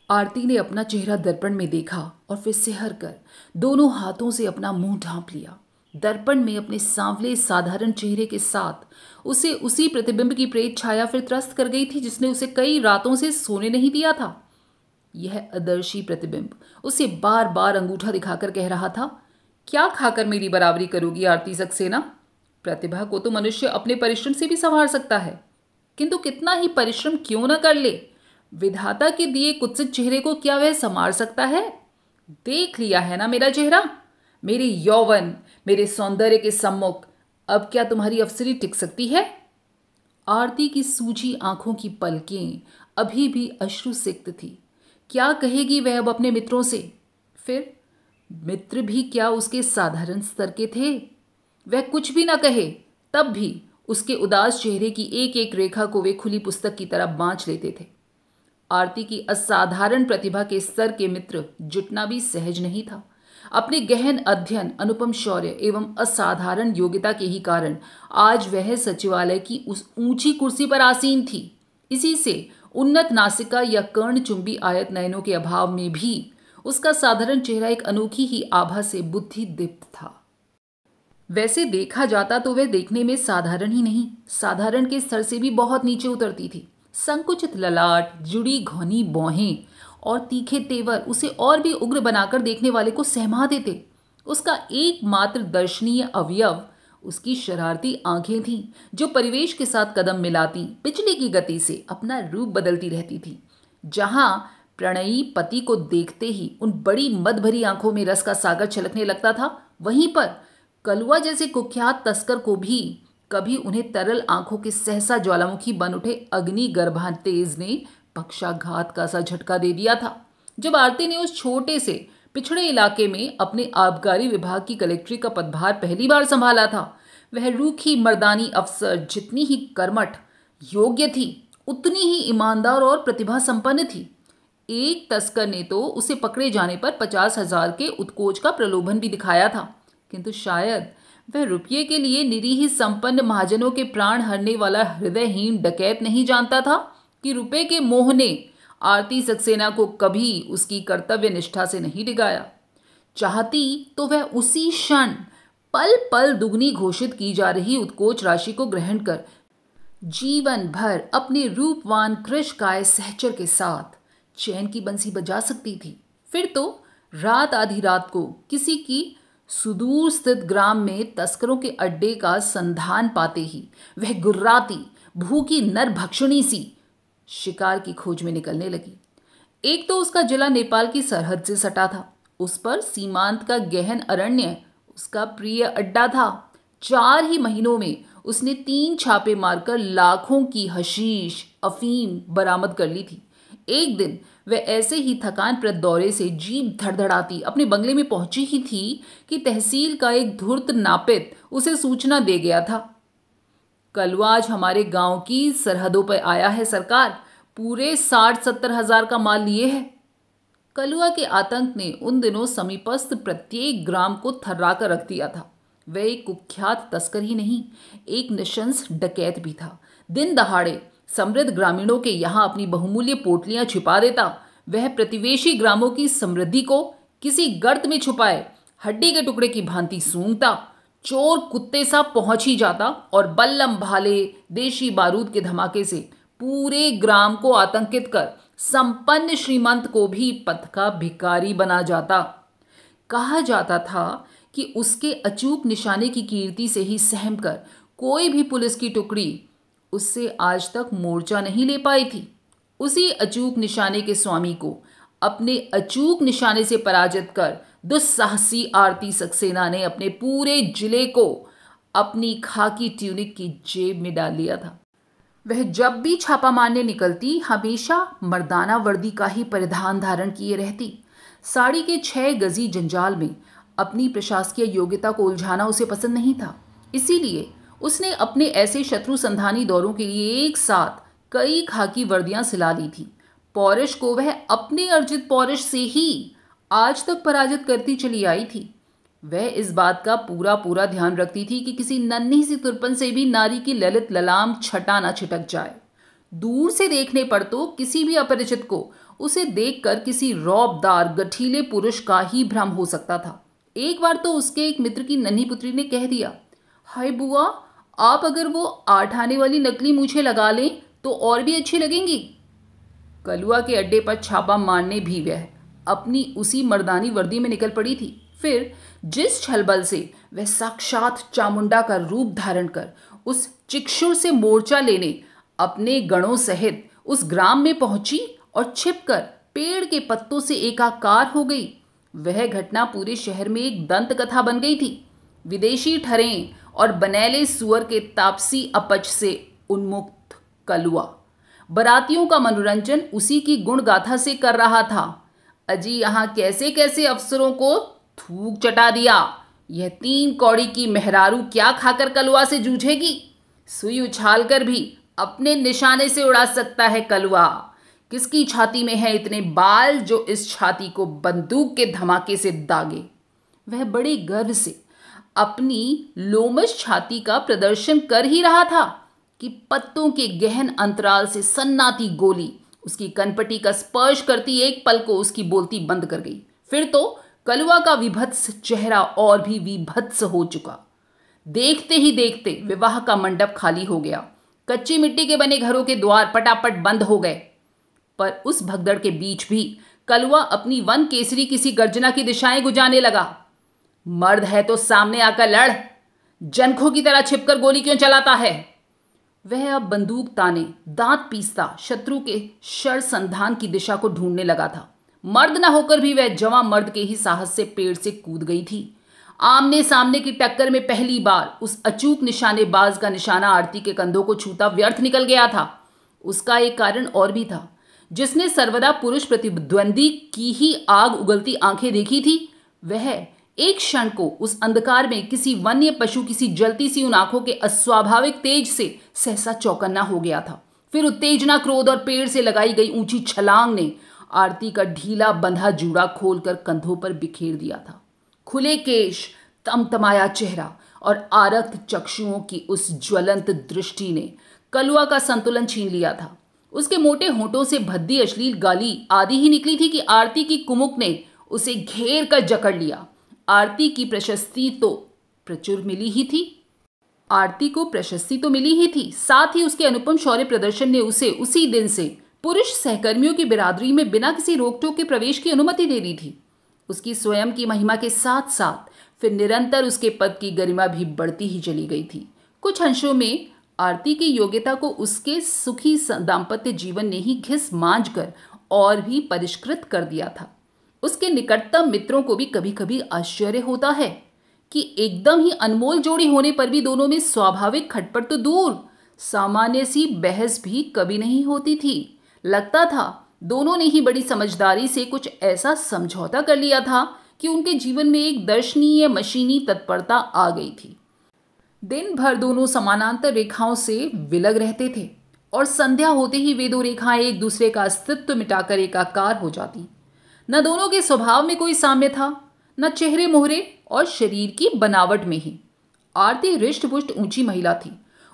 आरती ने अपना चेहरा दर्पण में देखा और फिर सिहर कर दोनों हाथों से अपना मुंह ढांप लिया। दर्पण में अपने सांवले साधारण चेहरे के साथ उसे उसी प्रतिबिंब की प्रेत छाया फिर त्रस्त कर गई थी जिसने उसे कई रातों से सोने नहीं दिया था। यह अदर्शी प्रतिबिंब उसे बार बार अंगूठा दिखाकर कह रहा था, क्या खाकर मेरी बराबरी करोगी आरती सक्सेना? प्रतिभा को तो मनुष्य अपने परिश्रम से भी संवार सकता है, किंतु कितना ही परिश्रम क्यों न कर ले, विधाता के दिए कुत्सित चेहरे को क्या वह संवार सकता है? देख लिया है ना मेरा चेहरा, मेरे यौवन, मेरे सौंदर्य के सम्मुख अब क्या तुम्हारी अफसरी टिक सकती है? आरती की सूजी आंखों की पलकें अभी भी अश्रुसिक्त थी। क्या कहेगी वह अब अपने मित्रों से? फिर मित्र भी क्या उसके साधारण स्तर के थे? वह कुछ भी न कहे तब भी उसके उदास चेहरे की एक एक रेखा को वे खुली पुस्तक की तरह बांच लेते थे। आरती की असाधारण प्रतिभा के स्तर के मित्र जुटना भी सहज नहीं था। अपने गहन अध्ययन, अनुपम शौर्य एवं असाधारण योग्यता के ही कारण आज वह सचिवालय की उस ऊंची कुर्सी पर आसीन थी। इसी से उन्नत नासिका या कर्णचुंबी आयत नयनों के अभाव में भी उसका साधारण चेहरा एक अनोखी ही आभा से बुद्धि दीप्त था। वैसे देखा जाता तो वह देखने में साधारण ही नहीं, साधारण के स्तर से भी बहुत नीचे उतरती थी। संकुचित ललाट, जुड़ी घौनी भौहें और तीखे तेवर उसे और भी उग्र बनाकर देखने वाले को सहमा देते। उसका एकमात्र दर्शनीय अवयव उसकी शरारती आंखें थीं, जो परिवेश के साथ कदम मिलाती बिजली की गति से अपना रूप बदलती रहती थी। जहां प्रणयी पति को देखते ही उन बड़ी मद भरी आंखों में रस का सागर छलकने लगता था, वहीं पर कलुआ जैसे कुख्यात तस्कर को भी कभी उन्हें तरल आंखों के सहसा ज्वालामुखी बन उठे अग्नि गर्भा तेज ने पक्षाघात का सा झटका दे दिया था। जब आरती ने उस छोटे से पिछड़े इलाके में अपने आबकारी विभाग की कलेक्ट्री का पदभार पहली बार संभाला था, वह रूखी मर्दानी अफसर जितनी ही कर्मठ, योग्य थी, उतनी ही ईमानदार और प्रतिभा संपन्न थी। एक तस्कर ने तो उसे पकड़े जाने पर 50,000 के उत्कोच का प्रलोभन भी दिखाया था, किंतु शायद वह रुपये के लिए निरीह संपन्न महाजनों के प्राण हरने वाला हृदयहीन डकैत नहीं जानता था कि रुपये के मोह ने आरती सक्सेना को कभी उसकी कर्तव्य निष्ठा से नहीं डिगाया। चाहती तो वह उसी क्षण पल पल दुगनी घोषित की जा रही उत्कोच राशि को ग्रहण कर जीवन भर अपने रूपवान कृशकाय सहचर के साथ चैन की बंसी बजा सकती थी। फिर तो रात आधी रात को किसी की सुदूर स्थित ग्राम में तस्करों के अड्डे का संधान पाते ही वह गुर्राती भूखी नरभक्षिणी सी शिकार की खोज में निकलने लगी। एक तो उसका जिला नेपाल की सरहद से सटा था, उस पर सीमांत का गहन अरण्य उसका प्रिय अड्डा था। 4 ही महीनों में उसने 3 छापे मारकर लाखों की हशीश अफीम बरामद कर ली थी। एक दिन वह ऐसे ही थकानप्रद दौरे से जीभ धड़धड़ाती अपने बंगले में पहुंची ही थी कि तहसील का एक धूर्त नापित उसे सूचना दे गया था, कलुआ आज हमारे गांव की सरहदों पर आया है सरकार, पूरे 60-70 हजार का माल लिए है। कलुआ के आतंक ने उन दिनों समीपस्थ प्रत्येक ग्राम को थर्रा कर रख दिया था। वह एक कुख्यात तस्कर ही नहीं, एक निशंस डकैत भी था। दिन दहाड़े समृद्ध ग्रामीणों के यहाँ अपनी बहुमूल्य पोटलियां छिपा देता। वह प्रतिवेशी ग्रामों की समृद्धि को किसी गर्त में छुपाए हड्डी के टुकड़े की भांति सूंघता, चोर कुत्ते सा पहुंच ही जाता और बल्लम भाले देशी बारूद के धमाके से पूरे ग्राम को आतंकित कर संपन्न श्रीमंत को भी पथ का भिखारी बना जाता। कहा जाता था कि उसके अचूक निशाने की कीर्ति से ही सहम कर कोई भी पुलिस की टुकड़ी उससे आज तक मोर्चा नहीं ले पाई थी। उसी अचूक निशाने के स्वामी को अपने अचूक निशाने से पराजित कर दुस्साहसी आरती सक्सेना ने अपने पूरे जिले को अपनी खाकी ट्यूनिक की जेब में डाल लिया था। वह जब भी छापा मारने निकलती हमेशा मर्दाना वर्दी का ही परिधान धारण किए रहती। साड़ी के 6 गजी जंजाल में अपनी प्रशासकीय योग्यता को उलझाना उसे पसंद नहीं था। इसीलिए उसने अपने ऐसे शत्रु संधानी दौरों के लिए एक साथ कई खाकी वर्दियां सिला ली थी। पौरुष को वह अपने अर्जित पौरुष से ही आज तक पराजित करती चली आई थी। वह इस बात का पूरा पूरा ध्यान रखती थी कि किसी नन्ही सी तुरपन से भी नारी की ललित ललाम छटा न छिटक जाए। दूर से देखने पर तो किसी भी अपरिचित को उसे देखकर किसी रौबदार गठीले पुरुष का ही भ्रम हो सकता था। एक बार तो उसके एक मित्र की नन्ही पुत्री ने कह दिया, हाय बुआ, आप अगर वो 8 आने वाली नकली मूछें लगा लें तो और भी अच्छी लगेंगी। कलुआ के अड्डे पर छापा मारने भी वह अपनी उसी मर्दानी वर्दी में निकल पड़ी थी। फिर जिस छलबल से वह साक्षात चामुंडा का रूप धारण कर उस चिक्षुर से मोर्चा लेने अपने गणों सहित उस ग्राम में पहुंची और छिपकर पेड़ के पत्तों से एकाकार हो गई, वह घटना पूरे शहर में एक दंत कथा बन गई थी। विदेशी ठरें और बनेले सुअर के तापसी अपच से उन्मुक्त कलुआ बरातियों का मनोरंजन उसी की गुण गाथा से कर रहा था। अजी यहाँ कैसे कैसे अफसरों को थूक चटा दिया। यह 3 कौड़ी की मेहरारू क्या खाकर कलुआ से जूझेगी। सुई उछालकर भी अपने निशाने से उड़ा सकता है कलुआ। किसकी छाती में है इतने बाल जो इस छाती को बंदूक के धमाके से दागे। वह बड़े गर्व से अपनी लोमश छाती का प्रदर्शन कर ही रहा था कि पत्तों के गहन अंतराल से सन्नाती गोली उसकी कनपटी का स्पर्श करती एक पल को उसकी बोलती बंद कर गई। फिर तो कलुआ का विभत्स चेहरा और भी विभत्स हो चुका। देखते ही देखते विवाह का मंडप खाली हो गया। कच्ची मिट्टी के बने घरों के द्वार पटापट बंद हो गए। पर उस भगदड़ के बीच भी कलुआ अपनी वन केसरी किसी गर्जना की दिशाएं गुजारने लगा। मर्द है तो सामने आकर लड़, जनखों की तरह छिपकर गोली क्यों चलाता है। वह अब बंदूक ताने दांत पीसता शत्रु के शर संधान की दिशा को ढूंढने लगा था। मर्द न होकर भी वह जवां मर्द के ही साहस से पेड़ से कूद गई थी। आमने सामने की टक्कर में पहली बार उस अचूक निशानेबाज का निशाना आरती के कंधों को छूता व्यर्थ निकल गया था। उसका एक कारण और भी था। जिसने सर्वदा पुरुष प्रतिद्वंदी की ही आग उगलती आंखें देखी थी, वह एक क्षण को उस अंधकार में किसी वन्य पशु किसी जलती सी उन आंखों के अस्वाभाविक तेज से सहसा चौकन्ना हो गया था। फिर उत्तेजना, क्रोध और पेड़ से लगाई गई ऊंची छलांग ने आरती का ढीला बंधा जूड़ा खोलकर कंधों पर बिखेर दिया था। खुले केश, तमतमाया चेहरा और आरक्त चक्षुओं की उस ज्वलंत दृष्टि ने कलुआ का संतुलन छीन लिया था। उसके मोटे होंठों से भद्दी अश्लील गाली आदि ही निकली थी कि आरती की कुमुक ने उसे घेर कर जकड़ लिया। आरती की प्रशस्ति तो प्रचुर मिली ही थी। आरती को प्रशस्ति तो मिली ही थी, साथ ही उसके अनुपम शौर्य प्रदर्शन ने उसे उसी दिन से पुरुष सहकर्मियों की बिरादरी में बिना किसी रोक टोक के प्रवेश की अनुमति दे दी थी। उसकी स्वयं की महिमा के साथ साथ फिर निरंतर उसके पद की गरिमा भी बढ़ती ही चली गई थी। कुछ अंशों में आरती की योग्यता को उसके सुखी दाम्पत्य जीवन ने ही घिस मांझ कर और भी परिष्कृत कर दिया था। उसके निकटतम मित्रों को भी कभी कभी आश्चर्य होता है कि एकदम ही अनमोल जोड़ी होने पर भी दोनों में स्वाभाविक खटपट तो दूर, सामान्य सी बहस भी कभी नहीं होती थी। लगता था दोनों ने ही बड़ी समझदारी से कुछ ऐसा समझौता कर लिया था कि उनके जीवन में एक दर्शनीय मशीनी तत्परता आ गई थी। दिन भर दोनों समानांतर रेखाओं से विलग रहते थे और संध्या होते ही वे 2 रेखाएं एक दूसरे का अस्तित्व मिटाकर एकाकार हो जाती। न दोनों के स्वभाव में कोई साम्य था, न चेहरे मोहरे और शरीर की बनावट में ही। आरती हृष्टपुष्ट ऊंची महिला थी।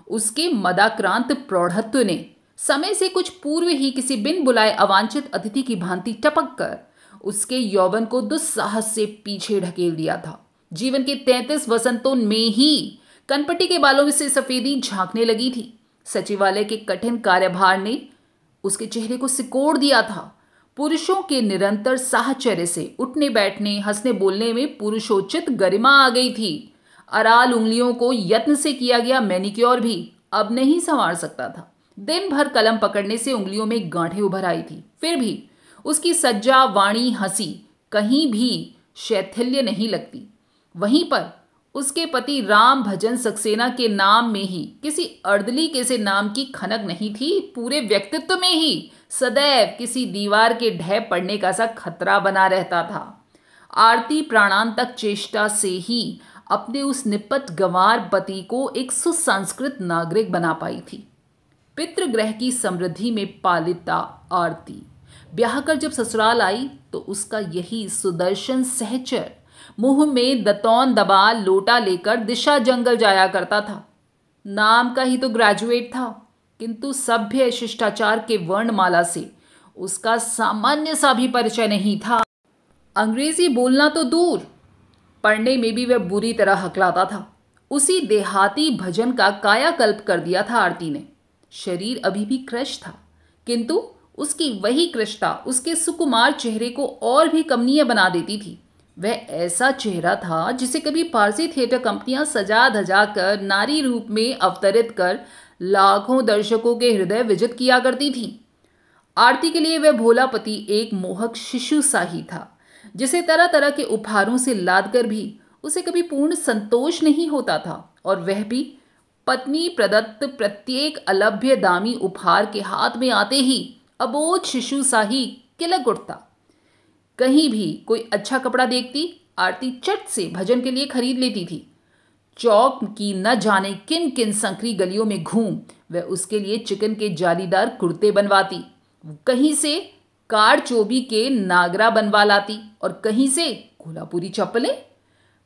उसके मदाक्रांत प्रौढ़त्व ने समय से कुछ पूर्व ही किसी बिन बुलाए अवांछित अतिथि की भांति टपक कर उसके यौवन को दुस्साहस से पीछे ढकेल दिया था। जीवन के 33 वसंतों में ही कनपटी के बालों से सफेदी झांकने लगी थी। सचिवालय के कठिन कार्यभार ने उसके चेहरे को सिकोड़ दिया था। पुरुषों के निरंतर साहचर्य से उठने बैठने हंसने बोलने में पुरुषोचित गरिमा आ गई थी। अराल उंगलियों को यत्न से किया गया मैनिक्योर भी अब नहीं संवार सकता था। दिन भर कलम पकड़ने से उंगलियों में गांठें उभर आई थी। फिर भी उसकी सज्जा वाणी हंसी कहीं भी शैथिल्य नहीं लगती। वहीं पर उसके पति राम भजन सक्सेना के नाम में ही किसी अर्दली के से नाम की खनक नहीं थी। पूरे व्यक्तित्व में ही सदैव किसी दीवार के ढह पड़ने का सा खतरा बना रहता था। आरती प्राणांतक चेष्टा से ही अपने उस निपट गंवार पति को एक सुसंस्कृत नागरिक बना पाई थी। पितृग्रह की समृद्धि में पालिता आरती ब्याह कर जब ससुराल आई तो उसका यही सुदर्शन सहचर मुंह में दतौन दबा लोटा लेकर दिशा जंगल जाया करता था। नाम का ही तो ग्रेजुएट था, किंतु सभ्य शिष्टाचार के वर्णमाला से उसका सामान्य सा भी परिचय नहीं था। अंग्रेजी बोलना तो दूर, पढ़ने में भी वह बुरी तरह हकलाता था। उसी देहाती भजन का कायाकल्प कर दिया था आरती ने। शरीर अभी भी कृश था, किंतु उसकी वही कृशता उसके सुकुमार चेहरे को और भी कमनीय बना देती थी। वह ऐसा चेहरा था जिसे कभी पारसी थिएटर कंपनियां सजा धजा कर नारी रूप में अवतरित कर लाखों दर्शकों के हृदय विजित किया करती थी। आरती के लिए वह भोला पति एक मोहक शिशु सा ही था, जिसे तरह तरह के उपहारों से लाद कर भी उसे कभी पूर्ण संतोष नहीं होता था, और वह भी पत्नी प्रदत्त प्रत्येक अलभ्य दामी उपहार के हाथ में आते ही अबोध शिशु सा ही किलक उठता। कहीं भी कोई अच्छा कपड़ा देखती, आरती चट से भजन के लिए खरीद लेती थी। चौक की न जाने किन किन संकरी गलियों में घूम वह उसके लिए चिकन के जालीदार कुर्ते बनवाती, कहीं से कार चोबी के नागरा बनवा लाती और कहीं से कोल्हापुरी चप्पलें।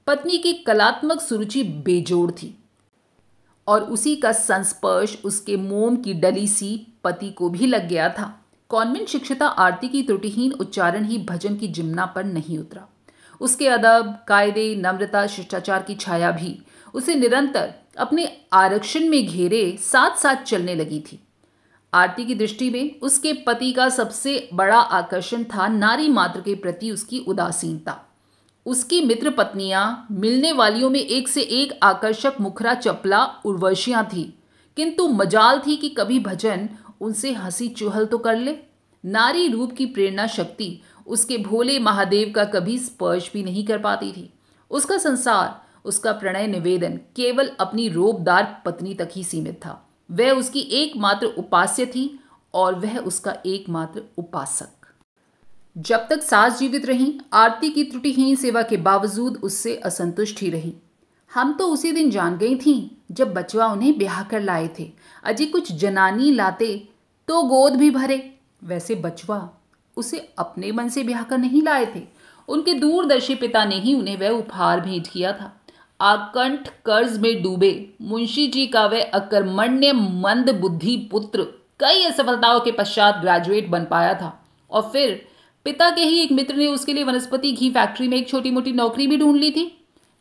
पत्नी की कलात्मक सुरुचि बेजोड़ थी और उसी का संस्पर्श उसके मोम की डली सी पति को भी लग गया था। कॉन्वेंट शिक्षिता आरती की त्रुटिहीन उच्चारण ही भजन की जिम्ना पर नहीं उतरा। उसके अदब, कायदे, नम्रता, शिष्टाचार की छाया भी उसे निरंतर अपने आरक्षण में घेरे साथ साथ चलने लगी थी। आरती की दृष्टि में उसके पति का सबसे बड़ा आकर्षण था नारी मात्र के प्रति उसकी उदासीनता। उसकी मित्र पत्नियां मिलने वालियों में एक से एक आकर्षक मुखरा चपला उर्वशियां थी, किंतु मजाल थी कि कभी भजन उनसे हंसी चुहल तो कर ले। नारी रूप की प्रेरणा शक्ति उसके भोले महादेव का कभी स्पर्श भी नहीं कर पाती थी। उसका संसार, उसका प्रणय निवेदन केवल अपनी रोबदार पत्नी तक ही सीमित था। वह उसकी एकमात्र उपास्य थी और वह उसका एकमात्र उपासक। जब तक सास जीवित रही, आरती की त्रुटिहीन सेवा के बावजूद उससे असंतुष्ट ही रही। हम तो उसी दिन जान गई थीं जब बचवा उन्हें ब्याह कर लाए थे। अजी कुछ जनानी लाते तो गोद भी भरे। वैसे बचवा उसे अपने मन से ब्याह कर नहीं लाए थे, उनके दूरदर्शी पिता ने ही उन्हें वह उपहार भेंट किया था। आकंठ कर्ज में डूबे मुंशी जी का वह अकर्मण्य मंद बुद्धि पुत्र कई असफलताओं के पश्चात ग्रेजुएट बन पाया था, और फिर पिता के ही एक मित्र ने उसके लिए वनस्पति घी फैक्ट्री में एक छोटी मोटी नौकरी भी ढूंढ ली थी।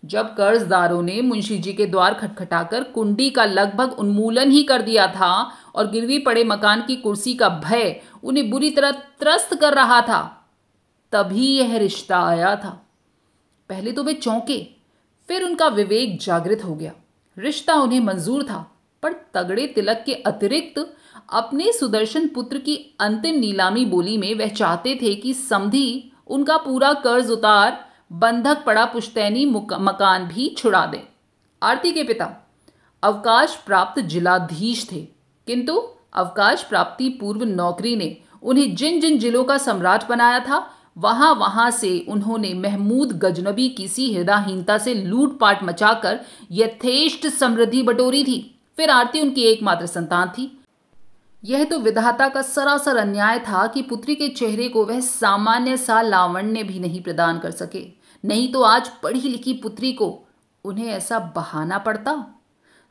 जब कर्जदारों ने मुंशी जी के द्वार खटखटाकर कुंडी का लगभग उन्मूलन ही कर दिया था और गिरवी पड़े मकान की कुर्सी का भय उन्हें बुरी तरह त्रस्त कर रहा था, तभी यह रिश्ता आया था। पहले तो वे चौंके, फिर उनका विवेक जागृत हो गया। रिश्ता उन्हें मंजूर था, पर तगड़े तिलक के अतिरिक्त अपने सुदर्शन पुत्र की अंतिम नीलामी बोली में वह चाहते थे कि समधी उनका पूरा कर्ज उतार बंधक पड़ा पुश्तैनी मकान भी छुड़ा दें। आरती के पिता अवकाश प्राप्त जिलाधीश थे, किंतु अवकाश प्राप्ति पूर्व नौकरी ने उन्हें जिन जिन जिलों का सम्राट बनाया था, वहां वहां से उन्होंने महमूद गजनबी की सी हृदयहीनता से लूटपाट मचाकर यथेष्ट समृद्धि बटोरी थी। फिर आरती उनकी एकमात्र संतान थी। यह तो विधाता का सरासर अन्याय था कि पुत्री के चेहरे को वह सामान्य सा लावण्य भी नहीं प्रदान कर सके, नहीं तो आज पढ़ी लिखी पुत्री को उन्हें ऐसा बहाना पड़ता।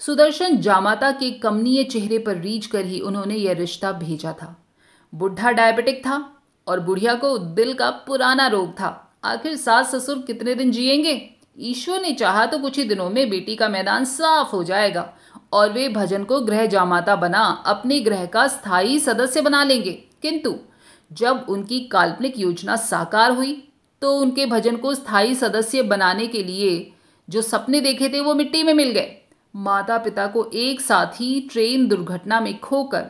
सुदर्शन जामाता के कमनीय चेहरे पर रीझ कर ही उन्होंने यह रिश्ता भेजा था। बुढ़ा डायबिटिक था और बुढ़िया को दिल का पुराना रोग था। आखिर सास ससुर कितने दिन जिएंगे? ईश्वर ने चाहा तो कुछ ही दिनों में बेटी का मैदान साफ हो जाएगा और वे भजन को गृह जामाता बना अपने गृह का स्थायी सदस्य बना लेंगे। किंतु जब उनकी काल्पनिक योजना साकार हुई तो उनके भजन को स्थायी सदस्य बनाने के लिए जो सपने देखे थे वो मिट्टी में मिल गए। माता पिता को एक साथ ही ट्रेन दुर्घटना में खोकर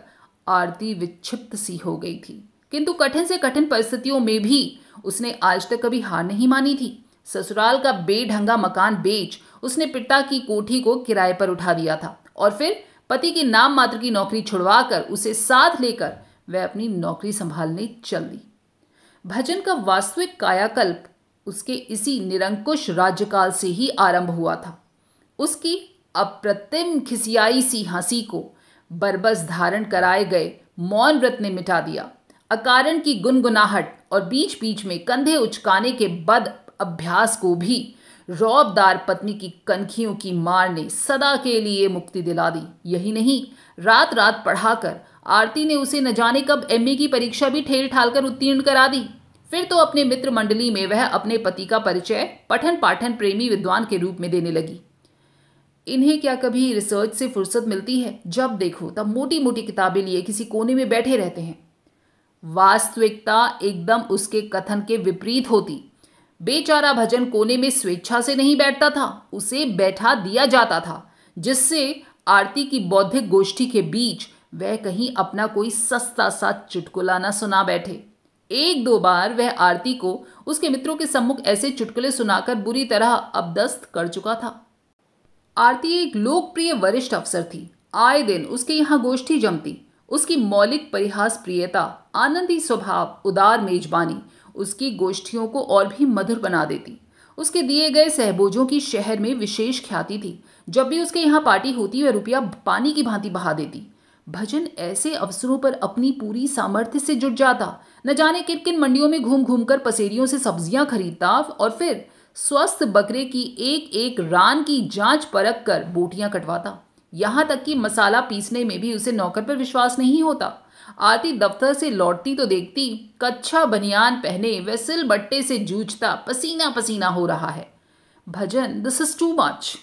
आरती विक्षिप्त सी हो गई थी, किंतु कठिन से कठिन परिस्थितियों में भी उसने आज तक कभी हार नहीं मानी थी। ससुराल का बेढंगा मकान बेच उसने पिता की कोठी को किराए पर उठा दिया था और फिर पति की नाम मात्र की नौकरी छुड़वाकर उसे साथ लेकर वह अपनी नौकरी संभालने चल दी। भजन का वास्तविक कायाकल्प उसके इसी निरंकुश राज्यकाल से ही आरंभ हुआ था। उसकी अप्रतिम खिसियाई सी हंसी को बरबस धारण कराए गए मौन व्रत ने मिटा दिया। अकारण की गुनगुनाहट और बीच बीच में कंधे उचकाने के बद अभ्यास को भी रौबदार पत्नी की कनखियों की मार ने सदा के लिए मुक्ति दिला दी। यही नहीं, रात रात पढ़ाकर आरती ने उसे न जाने कब एमए की परीक्षा भी ठेल ठाल कर उत्तीर्ण करा दी। फिर तो अपने मित्र मंडली में वह अपने पति का परिचय पठन पाठन प्रेमी विद्वान के रूप में देने लगी। इन्हें क्या कभी रिसर्च से फुर्सत मिलती है? जब देखो तब मोटी मोटी किताबें लिए किसी कोने में बैठे रहते हैं। वास्तविकता एकदम उसके कथन के विपरीत होती। बेचारा भजन कोने में स्वेच्छा से नहीं बैठता था, उसे बैठा दिया जाता था, जिससे आरती की बौद्धिक गोष्ठी के बीच वह कहीं अपना कोई सस्ता सा चुटकुला न सुना बैठे। एक दो बार वह आरती को उसके मित्रों के सम्मुख ऐसे चुटकुले सुनाकर बुरी तरह अपदस्थ कर चुका था। आरती एक लोकप्रिय वरिष्ठ अफसर थी। आए दिन उसके यहाँ गोष्ठी जमती। उसकी मौलिक परिहास प्रियता, आनंदी स्वभाव, उदार मेजबानी उसकी गोष्ठियों को और भी मधुर बना देती। उसके दिए गए सहभोजों की शहर में विशेष ख्याति थी। जब भी उसके यहाँ पार्टी होती वह रुपया पानी की भांति बहा देती। भजन ऐसे अवसरों पर अपनी पूरी सामर्थ्य से जुट जाता। न जाने किन किन मंडियों में घूम घूम कर पसेरियों से सब्जियां खरीदता और फिर स्वस्थ बकरे की एक एक रान की जांच परख कर बोटियां कटवाता। यहां तक कि मसाला पीसने में भी उसे नौकर पर विश्वास नहीं होता। आरती दफ्तर से लौटती तो देखती कच्छा बनियान पहने वह सिल बट्टे से जूझता पसीना पसीना हो रहा है। भजन, दिस इज टू मच।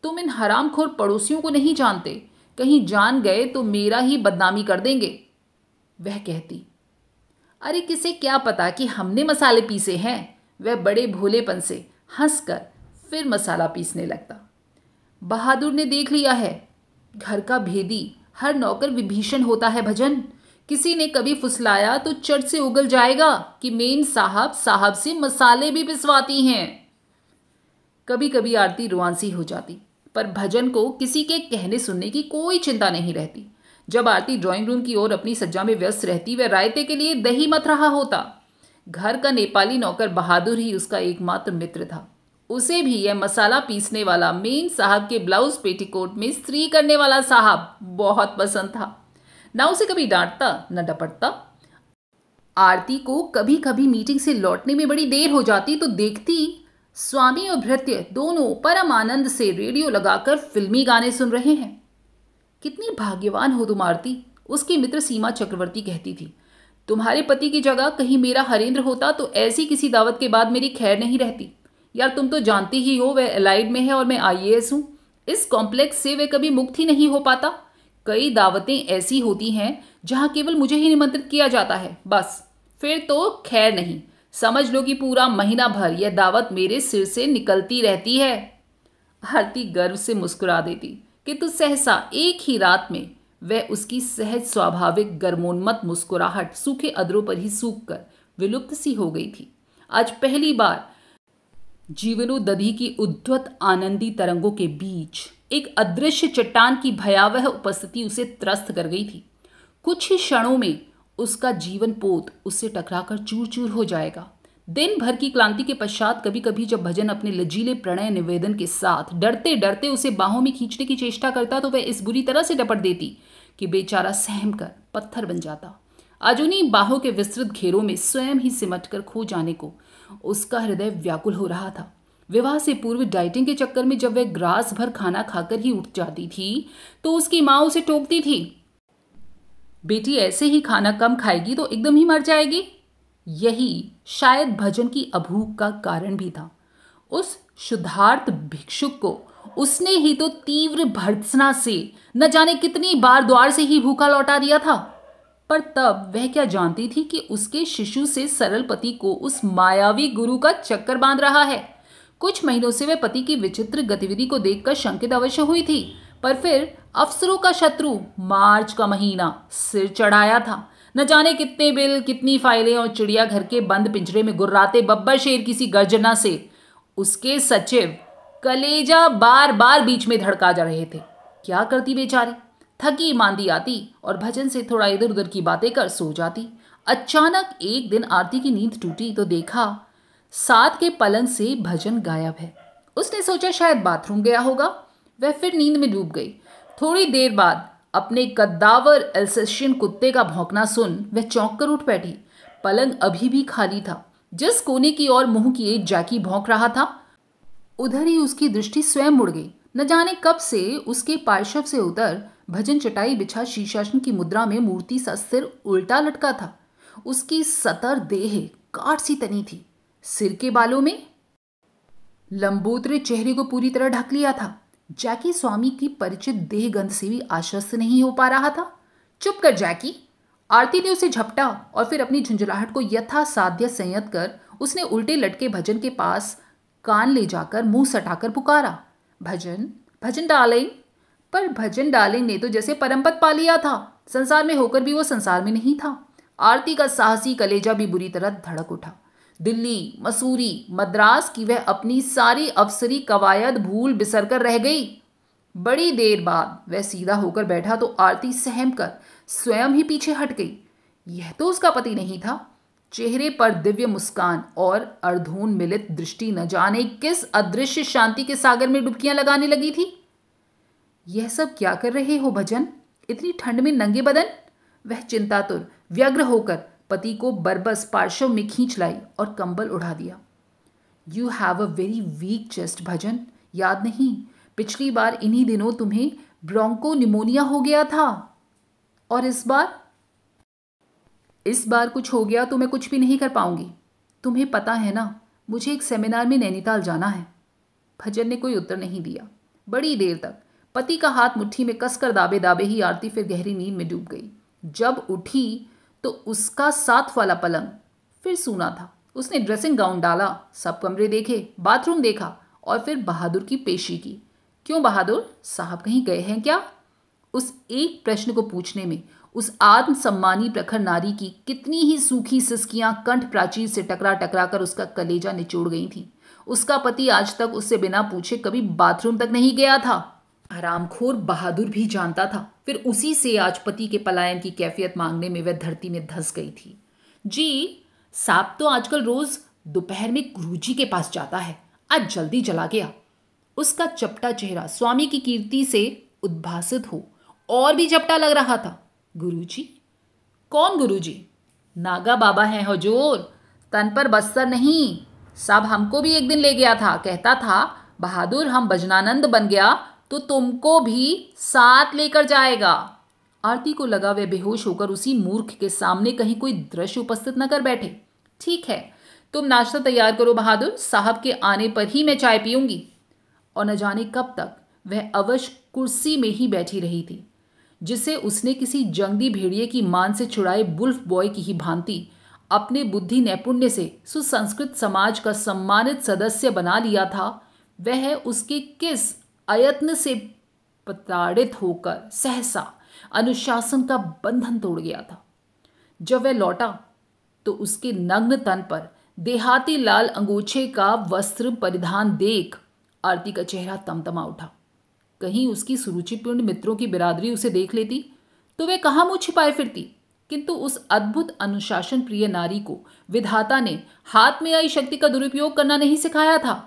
तुम इन हरामखोर पड़ोसियों को नहीं जानते, कहीं जान गए तो मेरा ही बदनामी कर देंगे, वह कहती। अरे किसे क्या पता कि हमने मसाले पीसे हैं, वह बड़े भोलेपन से हंसकर फिर मसाला पीसने लगता। बहादुर ने देख लिया है, घर का भेदी हर नौकर विभीषण होता है भजन। किसी ने कभी फुसलाया तो चट से उगल जाएगा कि मेम साहब से मसाले भी पिसवाती हैं। कभी कभी आरती रुआंसी हो जाती, पर भजन को किसी के कहने सुनने की कोई चिंता नहीं रहती। जब आरती ड्राइंग रूम की ओर अपनी सज्जा में व्यस्त रहती वह रायते के लिए दही मथ रहा होता। घर का नेपाली नौकर बहादुर ही उसका एकमात्र मित्र था। उसे भी यह मसाला पीसने वाला मेम साहब के ब्लाउज पेटीकोट में स्त्री करने वाला साहब बहुत पसंद था। ना उसे कभी डांटता न डपटता। आरती को कभी कभी मीटिंग से लौटने में बड़ी देर हो जाती तो देखती स्वामी और भृत्य दोनों परम आनंद से रेडियो लगाकर फिल्मी गाने सुन रहे हैं। कितनी भाग्यवान हो तुम आरती, उसकी मित्र सीमा चक्रवर्ती कहती थी। तुम्हारे पति की जगह कहीं मेरा हरेंद्र होता तो ऐसी किसी दावत के बाद मेरी खैर नहीं रहती। यार तुम तो जानती ही हो वह एलाइड में है और मैं आईएएस हूं। इस कॉम्प्लेक्स से वह कभी मुक्त ही नहीं हो पाता। कई दावतें ऐसी होती हैं जहां केवल मुझे ही निमंत्रित किया जाता है, बस फिर तो खैर नहीं। समझ लो कि पूरा महीना भर यह दावत मेरे सिर से निकलती रहती है। आरती गर्व से मुस्कुरा देती किंतु सहसा एक ही रात में वह उसकी सहज स्वाभाविक गर्मोन्मत्त मुस्कुराहट सूखे अदरों पर ही सूख कर विलुप्त सी हो गई थी। आज पहली बार जीवनोदधि की उद्धत आनंदी तरंगों के बीच एक अदृश्य चट्टान की भयावह उपस्थिति उसे त्रस्त कर गई थी। कुछ ही क्षणों में उसका जीवन पोत उससे टकराकर चूर चूर हो जाएगा। दिन भर की क्लांति के पश्चात कभी कभी जब भजन अपने लचीले प्रणय निवेदन के साथ डरते डरते उसे बाहों में खींचने की चेष्टा करता तो वह इस बुरी तरह से डपट देती कि बेचारा सहम कर पत्थर बन जाता। आज उन्हीं बाहों के विस्तृत घेरों में स्वयं ही सिमट कर खो जाने को उसका हृदय व्याकुल हो रहा था। विवाह से पूर्व डाइटिंग के चक्कर में जब वह ग्रास भर खाना खाकर ही उठ जाती थी तो उसकी माँ उसे टोकती थी, बेटी ऐसे ही खाना कम खाएगी तो एकदम ही मर जाएगी। यही शायद भजन की अभूख का कारण भी था। उस शुद्धार्थ भिक्षुक को उसने ही तो तीव्र भर्त्सना से न जाने कितनी बार द्वार से ही भूखा लौटा दिया था। पर तब वह क्या जानती थी कि उसके शिशु से सरल पति को उस मायावी गुरु का चक्कर बांध रहा है। कुछ महीनों से वह पति की विचित्र गतिविधि को देखकर शंकित अवश्य हुई थी, पर फिर अफसरों का शत्रु मार्च का महीना सिर चढ़ाया था। न जाने कितने बिल, कितनी फाइलें और चिड़ियाघर के बंद पिंजरे में गुर्राते बब्बर शेर की सी गर्जना से उसके सचिव कलेजा बार बार बीच में धड़का जा रहे थे। क्या करती बेचारी, थकी मांदी आती और भजन से थोड़ा इधर उधर की बातें कर सो जाती। अचानक एक दिन आरती की नींद टूटी तो देखा साथ के पलंग से भजन गायब है। उसने सोचा शायद बाथरूम गया होगा। वह फिर नींद में डूब गई। थोड़ी देर बाद अपने कद्दावर एल्सेशियन कुत्ते का भौंकना सुन वह चौंक कर उठ बैठी। पलंग अभी भी खाली था। जिस कोने की ओर मुंह किए जैकी भौंक रहा था उधर ही उसकी दृष्टि स्वयं मुड़ गई। न जाने कब से उसके पार्श्व से उतर भजन चटाई बिछा शीर्षासन की मुद्रा में मूर्ति सा सिर उल्टा लटका था। उसकी सतर देह काठ सी तनी थी। सिर के बालों में लंबोदरे चेहरे को पूरी तरह ढक लिया था। जैकी स्वामी की परिचित देह गंध से भी आश्वस्त नहीं हो पा रहा था। चुप कर जैकी, आरती ने उसे झपटा और फिर अपनी झुंझलाहट को यथासाध्य संयत कर उसने उल्टे लटके भजन के पास कान ले जाकर मुंह सटाकर पुकारा, भजन, भजन डार्लिंग। पर भजन डार्लिंग ने तो जैसे परमपद पा लिया था। संसार में होकर भी वो संसार में नहीं था। आरती का साहसी कलेजा भी बुरी तरह धड़क उठा। दिल्ली, मसूरी, मद्रास की वह अपनी सारी अफसरी कवायद भूल बिसर कर रह गई। बड़ी देर बाद वह सीधा होकर बैठा तो आरती सहम कर स्वयं ही पीछे हट गई। यह तो उसका पति नहीं था। चेहरे पर दिव्य मुस्कान और अर्धोन्मिलित दृष्टि न जाने किस अदृश्य शांति के सागर में डुबकियां लगाने लगी थी। यह सब क्या कर रहे हो भजन, इतनी ठंड में नंगे बदन? वह चिंतातुर व्यग्र होकर पति को बरबस पार्श्व में खींच लाई और कंबल उड़ा दिया। You have a very weak chest भजन, याद नहीं पिछली बार इन्हीं दिनों तुम्हें ब्रोंको निमोनिया हो गया था, और इस बार कुछ हो गया तो मैं कुछ भी नहीं कर पाऊंगी। तुम्हें पता है ना, मुझे एक सेमिनार में नैनीताल जाना है। भजन ने कोई उत्तर नहीं दिया। बड़ी देर तक पति का हाथ मुट्ठी में कसकर दाबे दाबे ही आरती फिर गहरी नींद में डूब गई। जब उठी तो उसका साथ वाला पलंग फिर सूना था। उसने ड्रेसिंग गाउन डाला, सब कमरे देखे, बाथरूम देखा और फिर बहादुर की पेशी की। क्यों बहादुर साहब कहीं गए हैं क्या? उस एक प्रश्न को पूछने में उस आत्मसम्मानी प्रखर नारी की कितनी ही सूखी सिसकियां कंठ प्राचीर से टकरा टकरा कर उसका कलेजा निचोड़ गई थीं। उसका पति आज तक उससे बिना पूछे कभी बाथरूम तक नहीं गया था। हरामखोर बहादुर भी जानता था। फिर उसी से आज पति के पलायन की कैफियत मांगने में वह धरती में धंस गई थी। जी, साहब तो आजकल रोज दोपहर में गुरुजी के पास जाता है, आज जल्दी चला गया। उसका चपटा चेहरा स्वामी की कीर्ति से उद्भासित हो और भी चपटा लग रहा था। गुरुजी? कौन गुरुजी? नागा बाबा हैं हुजूर, तन पर बस्तर नहीं। सब हमको भी एक दिन ले गया था, कहता था बहादुर हम भजनानंद बन गया तो तुमको भी साथ लेकर जाएगा। आरती को लगा वह बेहोश होकर उसी मूर्ख के सामने कहीं कोई दृश्य उपस्थित न कर बैठे। ठीक है, तुम नाश्ता तैयार करो बहादुर, साहब के आने पर ही मैं चाय पीऊंगी। और न जाने कब तक वह अवश्य कुर्सी में ही बैठी रही थी, जिसे उसने किसी जंगली भेड़िए की मान से छुड़ाए वुल्फ बॉय की ही भांति अपने बुद्धि नैपुण्य से सुसंस्कृत समाज का सम्मानित सदस्य बना लिया था। वह उसके किस अयत्न से प्रताड़ित होकर सहसा अनुशासन का बंधन तोड़ गया था। जब वह लौटा तो उसके नग्न तन पर देहाती लाल अंगोछे का वस्त्र परिधान देख आरती का चेहरा तमतमा उठा। कहीं उसकी सुरुचिपूर्ण मित्रों की बिरादरी उसे देख लेती तो वह कहाँ मुंह छिपाए फिरती। किंतु उस अद्भुत अनुशासन प्रिय नारी को विधाता ने हाथ में आई शक्ति का दुरुपयोग करना नहीं सिखाया था।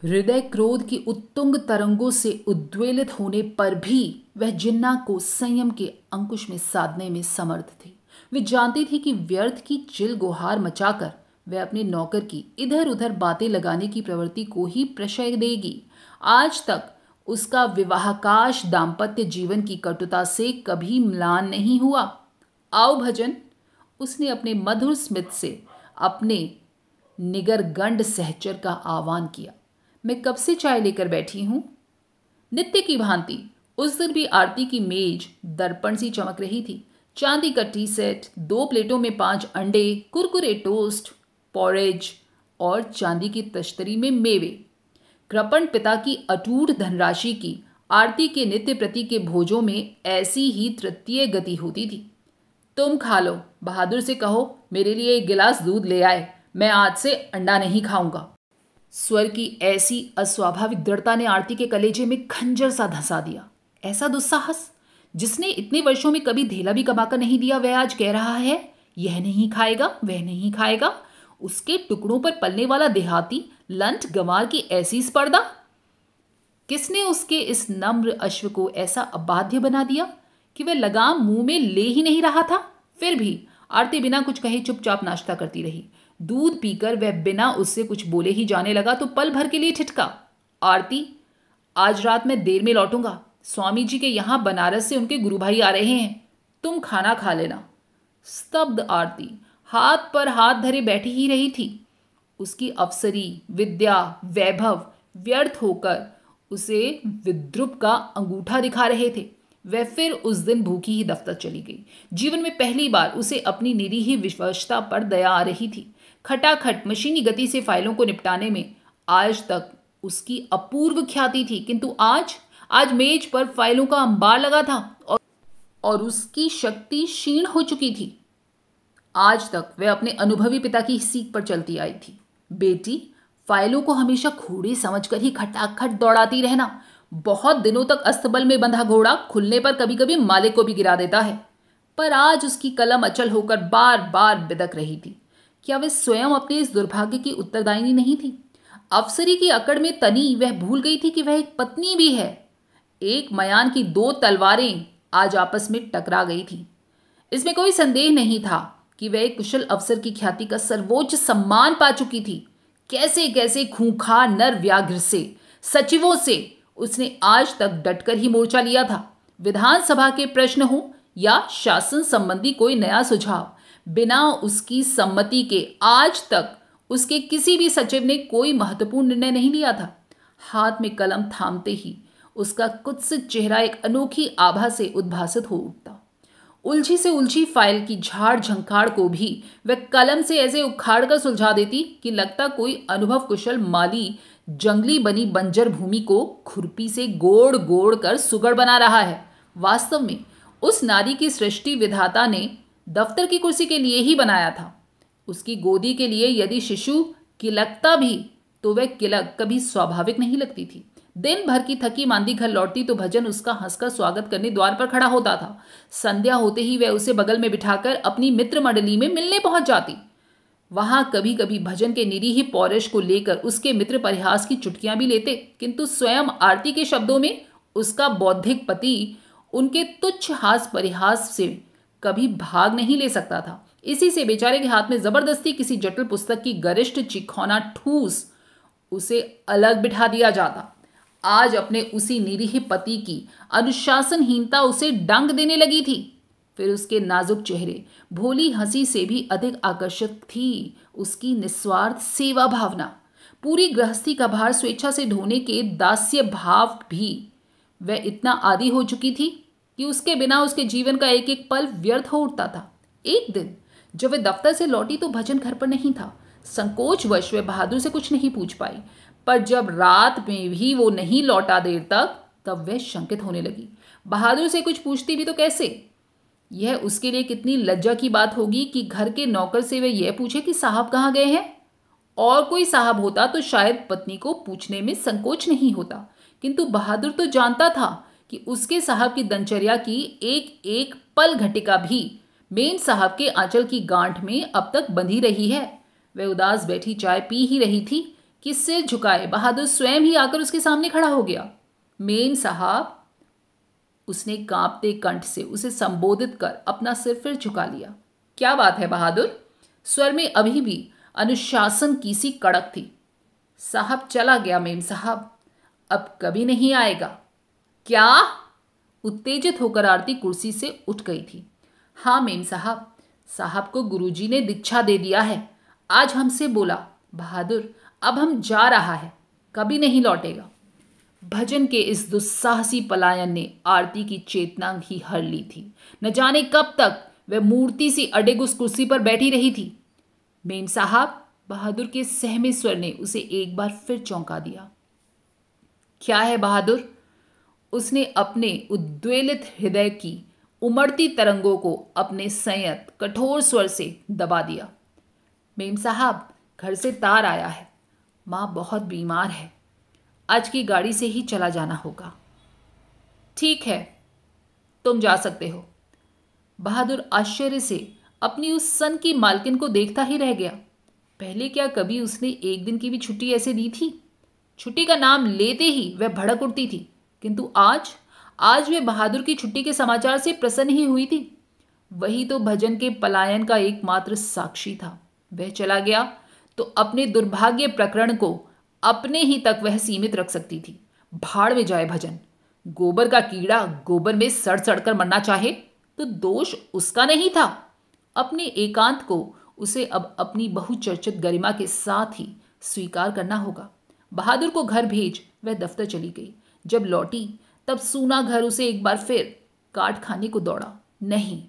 हृदय क्रोध की उत्तुंग तरंगों से उद्वेलित होने पर भी वह जिन्ना को संयम के अंकुश में साधने में समर्थ थी। वे जानती थी कि व्यर्थ की चिल गुहार मचाकर वह अपने नौकर की इधर उधर बातें लगाने की प्रवृत्ति को ही प्रशय देगी। आज तक उसका विवाहकाश दाम्पत्य जीवन की कटुता से कभी म्लान नहीं हुआ। आओ भजन, उसने अपने मधुर स्मित से अपने निगरगंड सहचर का आह्वान किया। मैं कब से चाय लेकर बैठी हूं। नित्य की भांति उस दिन भी आरती की मेज दर्पण सी चमक रही थी। चांदी का टी सेट, 2 प्लेटों में 5 अंडे, कुरकुरे टोस्ट, पॉरेज और चांदी की तश्तरी में मेवे। कृपण पिता की अटूट धनराशि की आरती के नित्य प्रति के भोजों में ऐसी ही तृतीय गति होती थी। तुम खा लो, बहादुर से कहो मेरे लिए 1 गिलास दूध ले आए, मैं आज से अंडा नहीं खाऊंगा। स्वर की ऐसी अस्वाभाविक दृढ़ता ने आरती के कलेजे में खंजर सा धंसा दिया। ऐसा दुस्साहस जिसने इतने वर्षों में कभी धेला भी कमाकर नहीं दिया, वह आज कह रहा है यह नहीं खाएगा, वह नहीं खाएगा। उसके टुकड़ों पर पलने वाला देहाती लंठ गंवार की ऐसी स्पर्धा। किसने उसके इस नम्र अश्व को ऐसा अबाध्य बना दिया कि वह लगाम मुंह में ले ही नहीं रहा था। फिर भी आरती बिना कुछ कहे चुपचाप नाश्ता करती रही। दूध पीकर वह बिना उससे कुछ बोले ही जाने लगा तो पल भर के लिए ठिठका, आरती आज रात मैं देर में लौटूंगा। स्वामी जी के यहाँ बनारस से उनके गुरु भाई आ रहे हैं। तुम खाना खा लेना। स्तब्ध आरती हाथ पर हाथ धरे बैठी ही रही थी। उसकी अफसरी, विद्या, वैभव व्यर्थ होकर उसे विद्रुप का अंगूठा दिखा रहे थे। वह फिर उस दिन भूखी ही दफ्तर चली गई। जीवन में पहली बार उसे अपनी निरीह विवशता पर दया आ रही थी। खटाखट मशीनी गति से फाइलों को निपटाने में आज तक उसकी अपूर्व ख्याति थी, किंतु आज मेज पर फाइलों का अंबार लगा था और उसकी शक्ति क्षीण हो चुकी थी। आज तक वह अपने अनुभवी पिता की सीख पर चलती आई थी। बेटी, फाइलों को हमेशा घोड़े समझकर ही खटाखट दौड़ाती रहना। बहुत दिनों तक अस्तबल में बंधा घोड़ा खुलने पर कभी कभी मालिक को भी गिरा देता है। पर आज उसकी कलम अचल होकर बार बार बिदक रही थी। क्या वह स्वयं अपने इस दुर्भाग्य की उत्तरदायिनी नहीं थी? अफसरी की अकड़ में तनी वह भूल गई थी कि वह एक पत्नी भी है। एक मयान की दो तलवारें आज आपस में टकरा गई थी। इसमें कोई संदेह नहीं था कि वह एक कुशल अफसर की ख्याति का सर्वोच्च सम्मान पा चुकी थी। कैसे कैसे खूंखार नर व्याघ्र से, सचिवों से उसने आज तक डटकर ही मोर्चा लिया था। विधानसभा के प्रश्न हो या शासन संबंधी कोई नया सुझाव, बिना उसकी सम्मति के आज तक उसके किसी भी सचिव ने कोई महत्वपूर्ण निर्णय नहीं लिया था। हाथ में कलम थामते ही उसका कुत्सित चेहरा एक अनोखी आभा से उद्भासित हो उठता। उलझी से उलझी फाइल की झाड़ झंखाड़ को भी वह कलम से ऐसे उखाड़ कर सुलझा देती कि लगता कोई अनुभव कुशल माली जंगली बनी बंजर भूमि को खुरपी से गोड़ गोड़ कर सुगड़ बना रहा है। वास्तव में उस नारी की सृष्टि विधाता ने दफ्तर की कुर्सी के लिए ही बनाया था। उसकी गोदी के लिए यदि शिशु किलकता भी तो वह किलक कभी स्वाभाविक नहीं लगती थी। दिन भर की थकी मांदी घर लौटती तो भजन उसका हंसकर स्वागत करने द्वार पर खड़ा होता था। संध्या होते ही वह उसे बगल में बिठाकर अपनी मित्र मंडली में मिलने पहुंच जाती। वहां कभी कभी भजन के निरीह पौरुष को लेकर उसके मित्र परिहास की चुटकियां भी लेते, किंतु स्वयं आरती के शब्दों में उसका बौद्धिक पति उनके तुच्छ हास परिहास से कभी भाग नहीं ले सकता था। इसी से बेचारे के हाथ में जबरदस्ती किसी जटिल पुस्तक की गरिष्ठ चिखौना ठूस उसे अलग बिठा दिया जाता। आज अपने उसी निरीह पति की अनुशासनहीनता उसे डंक देने लगी थी। फिर उसके नाजुक चेहरे भोली हंसी से भी अधिक आकर्षक थी उसकी निस्वार्थ सेवा भावना। पूरी गृहस्थी का भार स्वेच्छा से ढोने के दास्य भाव भी वह इतना आदी हो चुकी थी कि उसके बिना उसके जीवन का एक एक पल व्यर्थ हो उठता था। एक दिन जब वह दफ्तर से लौटी तो भजन घर पर नहीं था। संकोचवश वह बहादुर से कुछ नहीं पूछ पाई, पर जब रात में भी वो नहीं लौटा देर तक, तब वह शंकित होने लगी। बहादुर से कुछ पूछती भी तो कैसे? यह उसके लिए कितनी लज्जा की बात होगी कि घर के नौकर से वह यह पूछे कि साहब कहाँ गए हैं। और कोई साहब होता तो शायद पत्नी को पूछने में संकोच नहीं होता, किंतु बहादुर तो जानता था कि उसके साहब की दिनचर्या की एक एक पल घटिका भी मेम साहब के आंचल की गांठ में अब तक बंधी रही है। वह उदास बैठी चाय पी ही रही थी कि सिर झुकाए बहादुर स्वयं ही आकर उसके सामने खड़ा हो गया। मेम साहब, उसने कांपते कंठ से उसे संबोधित कर अपना सिर फिर झुका लिया। क्या बात है बहादुर? स्वर में अभी भी अनुशासन की सी कड़क थी। साहब चला गया मेम साहब, अब कभी नहीं आएगा। क्या? उत्तेजित होकर आरती कुर्सी से उठ गई थी। हाँ मेम साहब, साहब को गुरुजी ने दीक्षा दे दिया है। आज हमसे बोला, बहादुर अब हम जा रहा है, कभी नहीं लौटेगा। भजन के इस दुस्साहसी पलायन ने आरती की चेतना ही हर ली थी। न जाने कब तक वह मूर्ति सी अडिग उस कुर्सी पर बैठी रही थी। मेम साहब, बहादुर के सहमे स्वर ने उसे एक बार फिर चौंका दिया। क्या है बहादुर? उसने अपने उद्वेलित हृदय की उमड़ती तरंगों को अपने संयत कठोर स्वर से दबा दिया। मेम साहब, घर से तार आया है, माँ बहुत बीमार है, आज की गाड़ी से ही चला जाना होगा। ठीक है, तुम जा सकते हो। बहादुर आश्चर्य से अपनी उस सन की मालकिन को देखता ही रह गया। पहले क्या कभी उसने एक दिन की भी छुट्टी ऐसे दी थी? छुट्टी का नाम लेते ही वह भड़क उठती थी, किंतु आज वह बहादुर की छुट्टी के समाचार से प्रसन्न ही हुई थी। वही तो भजन के पलायन का एकमात्र साक्षी था। वह चला गया तो अपने दुर्भाग्य प्रकरण को अपने ही तक वह सीमित रख सकती थी। भाड़ में जाए भजन। गोबर का कीड़ा गोबर में सड़ सड़ कर मरना चाहे तो दोष उसका नहीं था। अपने एकांत को उसे अब अपनी बहुचर्चित गरिमा के साथ ही स्वीकार करना होगा। बहादुर को घर भेज वह दफ्तर चली गई। जब लौटी तब सूना घर उसे एक बार फिर काट खाने को दौड़ा। नहीं,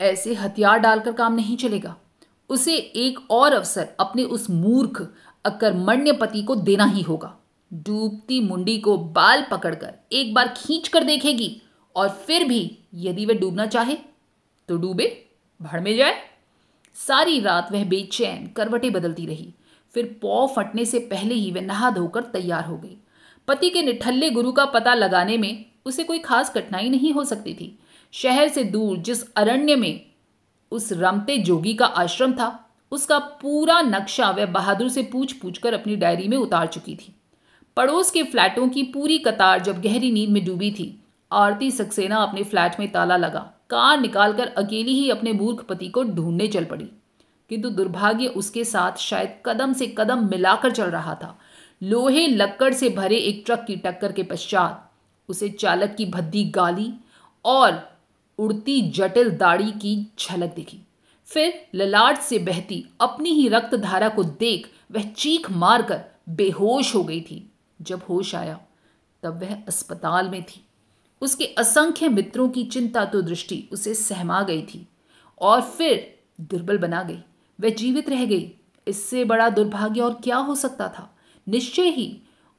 ऐसे हथियार डालकर काम नहीं चलेगा। उसे एक और अवसर अपने उस मूर्ख अकर्मण्य पति को देना ही होगा। डूबती मुंडी को बाल पकड़कर एक बार खींच कर देखेगी और फिर भी यदि वह डूबना चाहे तो डूबे, भाड़ में जाए। सारी रात वह बेचैन करवटें बदलती रही। फिर पौ फटने से पहले ही वह नहा धोकर तैयार हो गई। पति के निठल्ले गुरु का पता लगाने में उसे कोई खास कठिनाई नहीं हो सकती थी। शहर से दूर जिस अरण्य में उस रमते जोगी का आश्रम था, उसका पूरा नक्शा वह बहादुर से पूछ पूछ कर अपनी डायरी में उतार चुकी थी। पड़ोस के फ्लैटों की पूरी कतार जब गहरी नींद में डूबी थी, आरती सक्सेना अपने फ्लैट में ताला लगा कार निकालकर अकेली ही अपने मूर्ख पति को ढूंढने चल पड़ी। किंतु दुर्भाग्य उसके साथ शायद कदम से कदम मिलाकर चल रहा था। लोहे लक्कड़ से भरे एक ट्रक की टक्कर के पश्चात उसे चालक की भद्दी गाली और उड़ती जटिल दाढ़ी की झलक दिखी। फिर ललाट से बहती अपनी ही रक्त धारा को देख वह चीख मारकर बेहोश हो गई थी। जब होश आया तब वह अस्पताल में थी। उसके असंख्य मित्रों की चिंता तो दृष्टि उसे सहमा गई थी और फिर दुर्बल बना गई। वह जीवित रह गई। इससे बड़ा दुर्भाग्य और क्या हो सकता था। निश्चय ही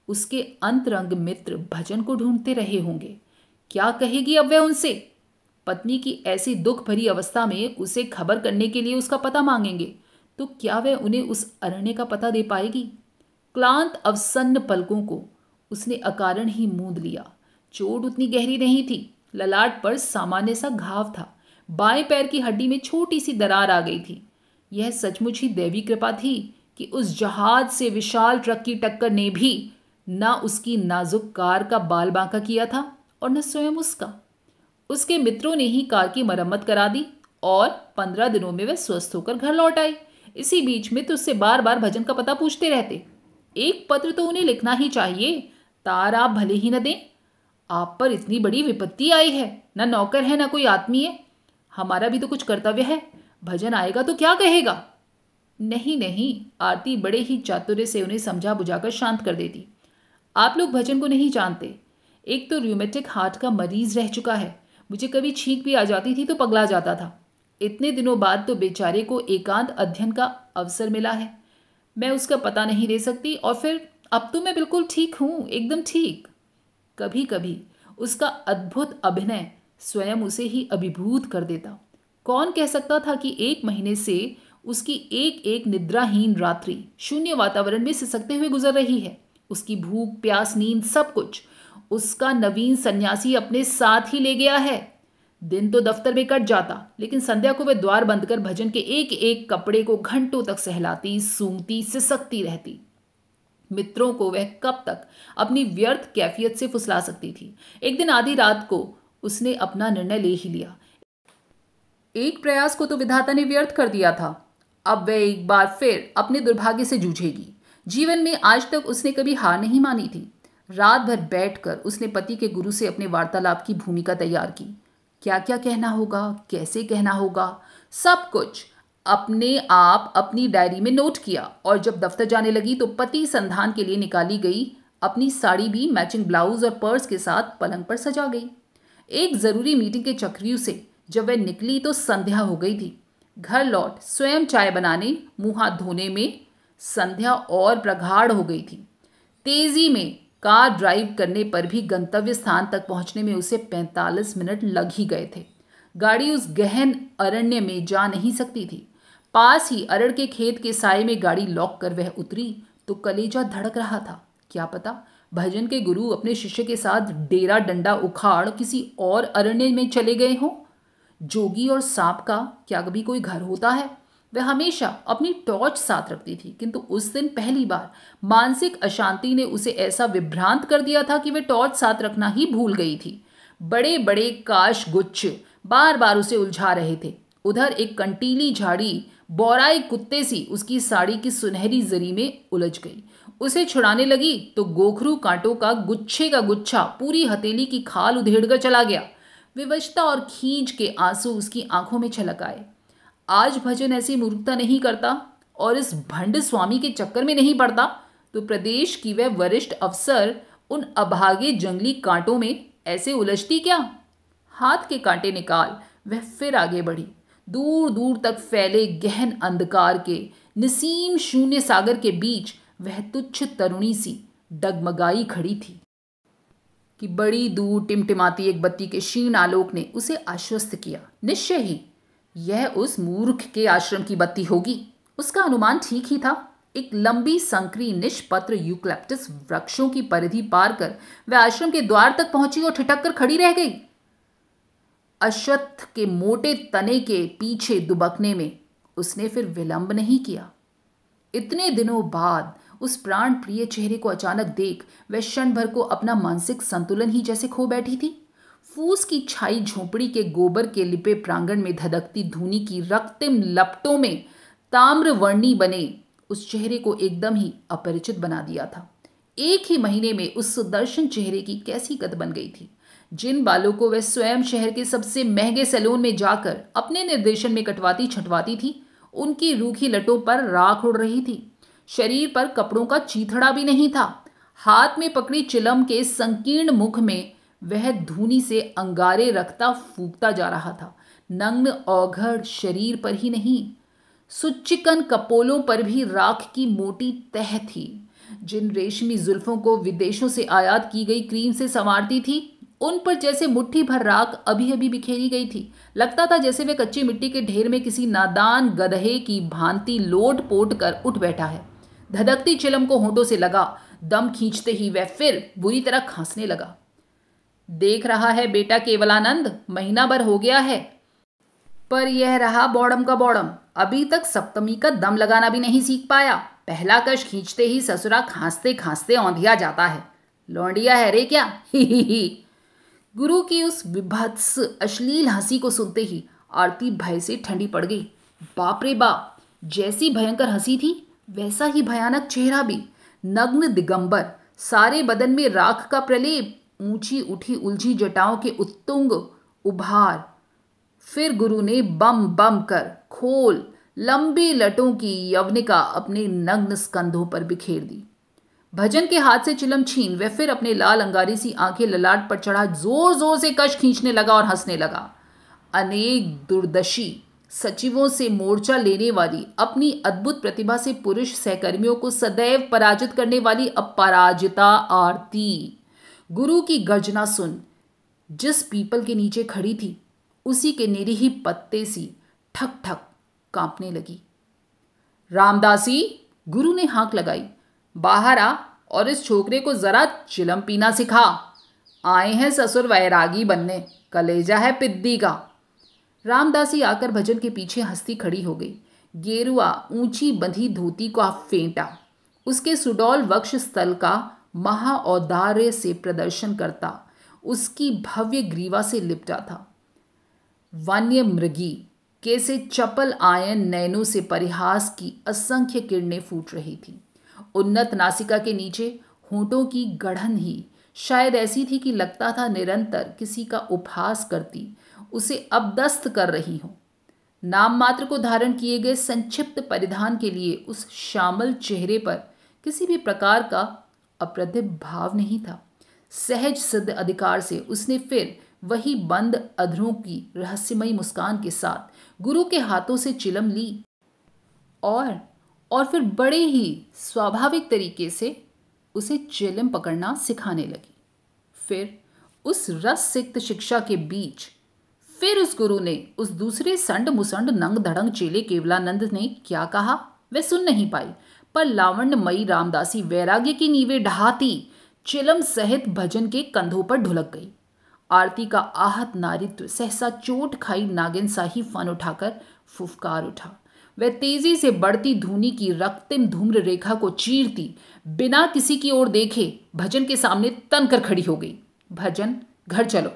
उसके अंतरंग मित्र भजन को ढूंढते रहे होंगे। क्या कहेगी अब वह उनसे? पत्नी की ऐसी दुख भरी अवस्था में उसे खबर करने के लिए उसका पता मांगेंगे तो क्या वह उन्हें उस अरण्य का पता दे पाएगी? क्लांत अवसन्न पलकों को उसने अकारण ही मूंद लिया। चोट उतनी गहरी नहीं थी। ललाट पर सामान्य सा घाव था। बाएं पैर की हड्डी में छोटी सी दरार आ गई थी। यह सचमुच ही दैवी कृपा थी कि उस जहाज से विशाल ट्रक की टक्कर ने भी न उसकी नाजुक कार का बाल बांका किया था और न स्वयं उसका। उसके मित्रों ने ही कार की मरम्मत करा दी और 15 दिनों में वह स्वस्थ होकर घर लौट आए। इसी बीच मित्र उससे बार बार भजन का पता पूछते रहते। एक पत्र तो उन्हें लिखना ही चाहिए। तार आप भले ही न दें, आप पर इतनी बड़ी विपत्ति आई है, न नौकर है न कोई आत्मीय। हमारा भी तो कुछ कर्तव्य है। भजन आएगा तो क्या कहेगा? नहीं नहीं, आरती बड़े ही चातुर्य से उन्हें समझा बुझाकर शांत कर देती। आप लोग भजन को नहीं जानते। एक तो रूमेटिक हार्ट का मरीज रह चुका है। मुझे कभी छींक भी आ जाती थी तो पगला जाता था। इतने दिनों बाद तो बेचारे को एकांत अध्ययन का अवसर मिला है। मैं उसका पता नहीं दे सकती और फिर अब तो मैं बिल्कुल ठीक हूँ, एकदम ठीक। कभी कभी उसका अद्भुत अभिनय स्वयं उसे ही अभिभूत कर देता। कौन कह सकता था कि 1 महीने से उसकी एक एक निद्राहीन रात्रि शून्य वातावरण में सिसकते हुए गुजर रही है। उसकी भूख प्यास नींद सब कुछ उसका नवीन सन्यासी अपने साथ ही ले गया है। दिन तो दफ्तर में कट जाता, लेकिन संध्या को वह द्वार बंद कर भजन के एक एक कपड़े को घंटों तक सहलाती, सूंघती, सिसकती रहती। मित्रों को वह कब तक अपनी व्यर्थ कैफियत से फुसला सकती थी। एक दिन आधी रात को उसने अपना निर्णय ले ही लिया। एक प्रयास को तो विधाता ने व्यर्थ कर दिया था। अब वह एक बार फिर अपने दुर्भाग्य से जूझेगी। जीवन में आज तक उसने कभी हार नहीं मानी थी। रात भर बैठकर उसने पति के गुरु से अपने वार्तालाप की भूमिका तैयार की। क्या क्या कहना होगा, कैसे कहना होगा, सब कुछ अपने आप अपनी डायरी में नोट किया और जब दफ्तर जाने लगी तो पति संधान के लिए निकाली गई अपनी साड़ी भी मैचिंग ब्लाउज और पर्स के साथ पलंग पर सजा गई। एक जरूरी मीटिंग के चक्रियों से जब वह निकली तो संध्या हो गई थी। घर लौट स्वयं चाय बनाने, मुंह हाथ धोने में संध्या और प्रगाढ़ हो गई थी। तेजी में कार ड्राइव करने पर भी गंतव्य स्थान तक पहुंचने में उसे 45 मिनट लग ही गए थे। गाड़ी उस गहन अरण्य में जा नहीं सकती थी। पास ही अरड़ के खेत के साए में गाड़ी लॉक कर वह उतरी तो कलेजा धड़क रहा था। क्या पता भजन के गुरु अपने शिष्य के साथ डेरा डंडा उखाड़ किसी और अरण्य में चले गए हों। जोगी और सांप का क्या कभी कोई घर होता है? वह हमेशा अपनी टॉर्च साथ रखती थी, किंतु उस दिन पहली बार मानसिक अशांति ने उसे ऐसा विभ्रांत कर दिया था कि वह टॉर्च साथ रखना ही भूल गई थी। बड़े बड़े काश गुच्छ बार बार उसे उलझा रहे थे। उधर एक कंटीली झाड़ी बौराई कुत्ते सी उसकी साड़ी की सुनहरी जरी में उलझ गई। उसे छुड़ाने लगी तो गोखरू कांटों का गुच्छा पूरी हथेली की खाल उधेड़कर चला गया। विवशता और खींच के आंसू उसकी आंखों में छलक आए। आज भजन ऐसी मूर्खता नहीं करता और इस भंड स्वामी के चक्कर में नहीं पड़ता तो प्रदेश की वह वरिष्ठ अफसर उन अभागे जंगली कांटों में ऐसे उलझती क्या। हाथ के कांटे निकाल वह फिर आगे बढ़ी। दूर दूर तक फैले गहन अंधकार के निसीम शून्य सागर के बीच वह तुच्छ तरुणी सी डगमगाई खड़ी थी कि बड़ी दूर टिमटिमाती एक बत्ती के क्षीण आलोक ने उसे आश्वस्त किया। निश्चय ही यह उस मूर्ख के आश्रम की बत्ती होगी। उसका अनुमान ठीक ही था। एक लंबी संकरी निष्पत्र यूकलिप्टस वृक्षों की परिधि पार कर वह आश्रम के द्वार तक पहुंची और ठिठक कर खड़ी रह गई। अश्वत्थ के मोटे तने के पीछे दुबकने में उसने फिर विलंब नहीं किया। इतने दिनों बाद उस प्राण प्रिय चेहरे को अचानक देख वह क्षण भर को अपना मानसिक संतुलन ही जैसे खो बैठी थी। फूस की छाई झोपड़ी के गोबर के लिपे प्रांगण में धधकती धूनी की रक्तिम लपटों में ताम्रवर्णी बने उस चेहरे को एकदम ही अपरिचित बना दिया था। एक ही महीने में उस सुदर्शन चेहरे की कैसी गत बन गई थी। जिन बालों को वह स्वयं शहर के सबसे महंगे सैलून में जाकर अपने निर्देशन में कटवाती छटवाती थी, उनकी रूखी लटों पर राख उड़ रही थी। शरीर पर कपड़ों का चीथड़ा भी नहीं था। हाथ में पकड़ी चिलम के संकीर्ण मुख में वह धूनी से अंगारे रखता फूंकता जा रहा था। नग्न औघड़ शरीर पर ही नहीं, सुचिकन कपोलों पर भी राख की मोटी तह थी। जिन रेशमी जुल्फों को विदेशों से आयात की गई क्रीम से संवारती थी, उन पर जैसे मुट्ठी भर राख अभी अभी बिखेरी गई थी। लगता था जैसे वे कच्ची मिट्टी के ढेर में किसी नादान गधे की भांति लोट पोट कर उठ बैठा है। धधकती चिलम को होंठों से लगा। दम खींचते ही वह फिर बुरी तरह खांसने लगा। देख रहा है बेटा केवलानंद, महीना भर हो गया है, पर यह रहा बौड़म का बौड़म। अभी तक सप्तमी का दम लगाना भी नहीं सीख पाया। पहला कश खींचते ही ससुरा खांसते खांसते औंधिया जाता है। लौंडिया है रे क्या? ही। गुरु की उस विभत्स अश्लील हंसी को सुनते ही आरती भय से ठंडी पड़ गई। बाप रे बाप, जैसी भयंकर हंसी थी वैसा ही भयानक चेहरा भी। नग्न दिगंबर, सारे बदन में राख का प्रलेप, ऊंची उठी उलझी जटाओं के उत्तुंग उभार। फिर गुरु ने बम बम कर खोल लंबी लटों की यवनिका अपने नग्न स्कंधों पर बिखेर दी। भजन के हाथ से चिलम छीन वह फिर अपने लाल अंगारी सी आंखें ललाट पर चढ़ा जोर जोर से कश खींचने लगा और हंसने लगा। अनेक दुर्दशी सचिवों से मोर्चा लेने वाली, अपनी अद्भुत प्रतिभा से पुरुष सहकर्मियों को सदैव पराजित करने वाली अपराजिता आरती गुरु की गर्जना सुन जिस पीपल के नीचे खड़ी थी, उसी के निरीह पत्ते सी ठक ठक कांपने लगी। रामदासी, गुरु ने हाक लगाई, बाहर आ और इस छोकरे को जरा चिलम पीना सिखा। आए हैं ससुर वैरागी बनने, कलेजा है पिद्दी का। रामदासी आकर भजन के पीछे हंसती खड़ी हो गई। गेरुआ ऊंची बंधी धोती को फेंटा उसके सुडौल वक्ष स्थल का महाऔदार्य से प्रदर्शन करता उसकी भव्य ग्रीवा से लिपटा था। वन्य मृगी कैसे चपल आयन नैनों से परिहास की असंख्य किरणें फूट रही थी। उन्नत नासिका के नीचे होंठों की गढ़न ही शायद ऐसी थी कि लगता था निरंतर किसी का उपहास करती उसे अपदस्थ कर रही हो। नाम मात्र को धारण किए गए संक्षिप्त परिधान के लिए उस श्यामल चेहरे पर किसी भी प्रकार का अप्रतिभ भाव नहीं था। सहज सिद्ध अधिकार से उसने फिर वही बंद अधरों की रहस्यमयी मुस्कान के साथ गुरु के हाथों से चिलम ली और फिर बड़े ही स्वाभाविक तरीके से उसे चिलम पकड़ना सिखाने लगी। फिर उस रस सिक्त शिक्षा के बीच फिर उस गुरु ने उस दूसरे संड मुसंड नंग धड़ंग चेले केवलानंद ने क्या कहा वह सुन नहीं पाई, पर लावण्यमयी रामदासी वैराग्य की नींवें ढहाती चिलम सहित भजन के कंधों पर ढुलक गई। आरती का आहत नारित्व सहसा चोट खाई नागिन सा ही फन उठाकर फुफकार उठा। वह तेजी से बढ़ती धूनी की रक्तिम धूम्र रेखा को चीरती बिना किसी की ओर देखे भजन के सामने तन कर खड़ी हो गई। भजन, घर चलो।